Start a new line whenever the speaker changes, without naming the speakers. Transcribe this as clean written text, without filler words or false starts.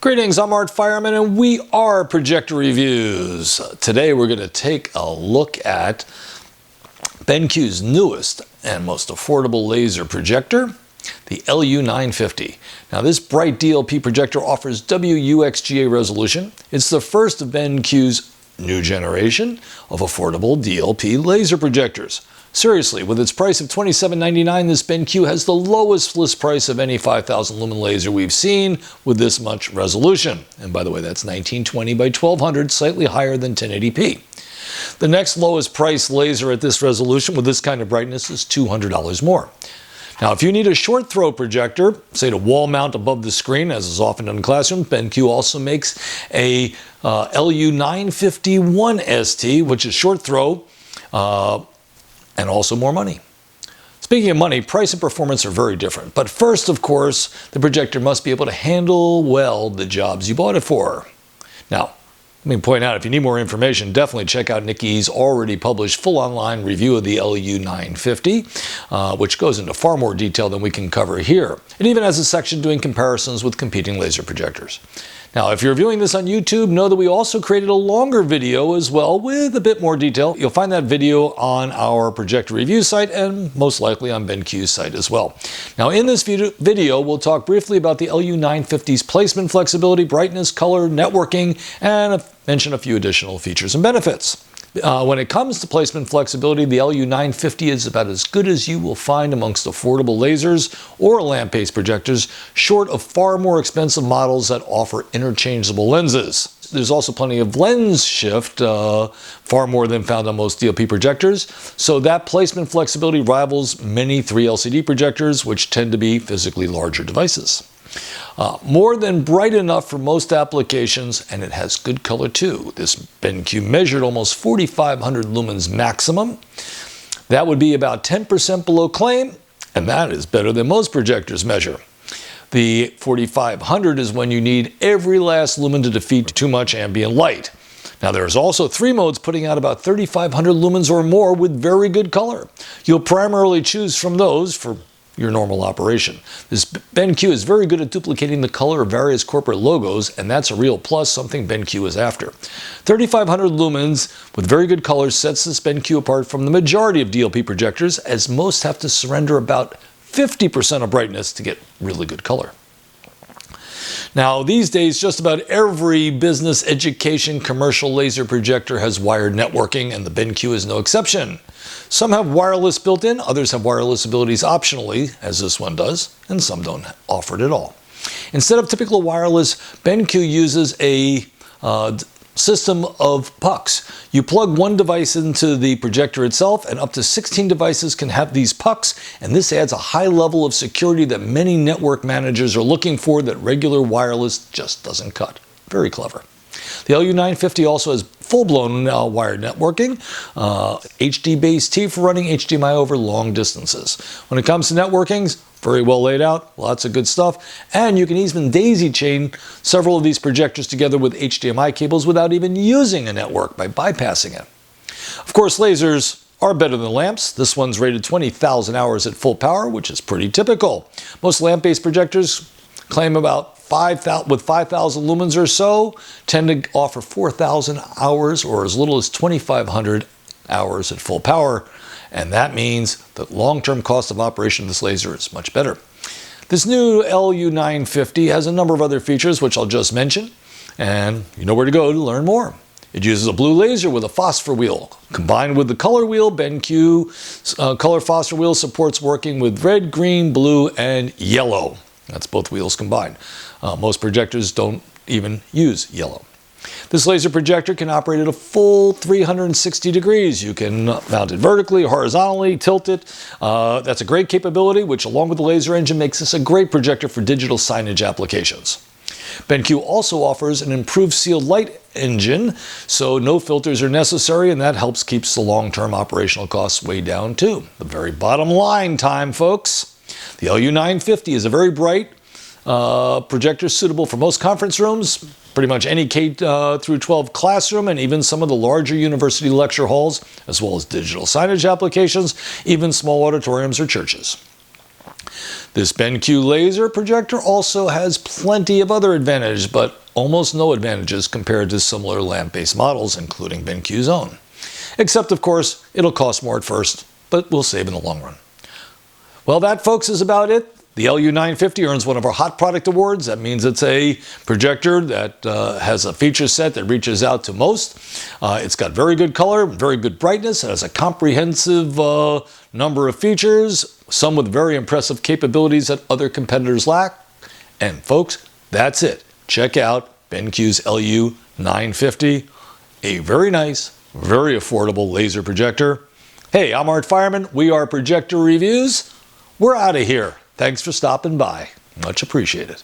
Greetings, I'm Art Fireman and we are Projector Reviews. Today we're going to take a look at BenQ's newest and most affordable laser projector, the LU950. Now this bright DLP projector offers WUXGA resolution. It's the first of BenQ's new generation of affordable DLP laser projectors. Seriously, with its price of $27.99, this BenQ has the lowest list price of any 5,000 lumen laser we've seen with this much resolution. And by the way, that's 1920 by 1200, slightly higher than 1080p. The next lowest price laser at this resolution with this kind of brightness is $200 more. Now, if you need a short throw projector, say to wall mount above the screen, as is often done in classrooms, BenQ also makes a LU951ST, which is short throw, and also more money. Speaking of money, price and performance are very different. But first, of course, the projector must be able to handle well the jobs you bought it for. Now, let me point out, if you need more information, definitely check out Nikki's already published full online review of the LU950, which goes into far more detail than we can cover here. It even has a section doing comparisons with competing laser projectors. Now, if you're viewing this on YouTube, know that we also created a longer video as well with a bit more detail. You'll find that video on our Projector Review site and most likely on BenQ's site as well. Now, in this video, we'll talk briefly about the LU950's placement flexibility, brightness, color, networking, and mention a few additional features and benefits. When it comes to placement flexibility, the LU950 is about as good as you will find amongst affordable lasers or lamp-based projectors, short of far more expensive models that offer interchangeable lenses. There's also plenty of lens shift, far more than found on most DLP projectors, so that placement flexibility rivals many 3LCD projectors, which tend to be physically larger devices. More than bright enough for most applications, and it has good color too. This BenQ measured almost 4,500 lumens maximum. That would be about 10% below claim, and that is better than most projectors measure. The 4,500 is when you need every last lumen to defeat too much ambient light. Now there's also 3 modes putting out about 3,500 lumens or more with very good color. You'll primarily choose from those for your normal operation. This BenQ is very good at duplicating the color of various corporate logos, and that's a real plus, something BenQ is after. 3,500 lumens with very good color sets this BenQ apart from the majority of DLP projectors, as most have to surrender about 50% of brightness to get really good color. Now, these days, just about every business, education, commercial laser projector has wired networking, and the BenQ is no exception. Some have wireless built in, others have wireless abilities optionally, as this one does, and some don't offer it at all. Instead of typical wireless, BenQ uses a system of pucks. You plug one device into the projector itself, and up to 16 devices can have these pucks, and this adds a high level of security that many network managers are looking for that regular wireless just doesn't cut. Very clever. The LU950 also has full-blown wired networking, HDBaseT for running HDMI over long distances. When it comes to networking, very well laid out, lots of good stuff, and you can even daisy chain several of these projectors together with HDMI cables without even using a network by bypassing it. Of course, lasers are better than lamps. This one's rated 20,000 hours at full power, which is pretty typical. Most lamp-based projectors claim about 5,000 lumens or so, tend to offer 4,000 hours or as little as 2,500 hours at full power, and that means the long-term cost of operation of this laser is much better. This new LU950 has a number of other features which I'll just mention, and you know where to go to learn more. It uses a blue laser with a phosphor wheel. Combined with the color wheel, BenQ's color phosphor wheel supports working with red, green, blue, and yellow. That's both wheels combined. Most projectors don't even use yellow. This laser projector can operate at a full 360 degrees. You can mount it vertically, horizontally, tilt it. That's a great capability, which along with the laser engine makes this a great projector for digital signage applications. BenQ also offers an improved sealed light engine, so no filters are necessary, and that helps keep the long-term operational costs way down too. The very bottom line time, folks. The LU950 is a very bright projector suitable for most conference rooms, pretty much any K through 12 classroom and even some of the larger university lecture halls, as well as digital signage applications, even small auditoriums or churches. This BenQ laser projector also has plenty of other advantages, but almost no advantages compared to similar lamp-based models, including BenQ's own. Except, of course, it'll cost more at first, but we'll save in the long run. Well, that, folks, is about it. The LU950 earns one of our Hot Product Awards. That means it's a projector that has a feature set that reaches out to most. It's got very good color, very good brightness. It has a comprehensive number of features, some with very impressive capabilities that other competitors lack. And folks, that's it. Check out BenQ's LU950, a very nice, very affordable laser projector. Hey, I'm Art Fireman. We are Projector Reviews. We're out of here. Thanks for stopping by. Much appreciated.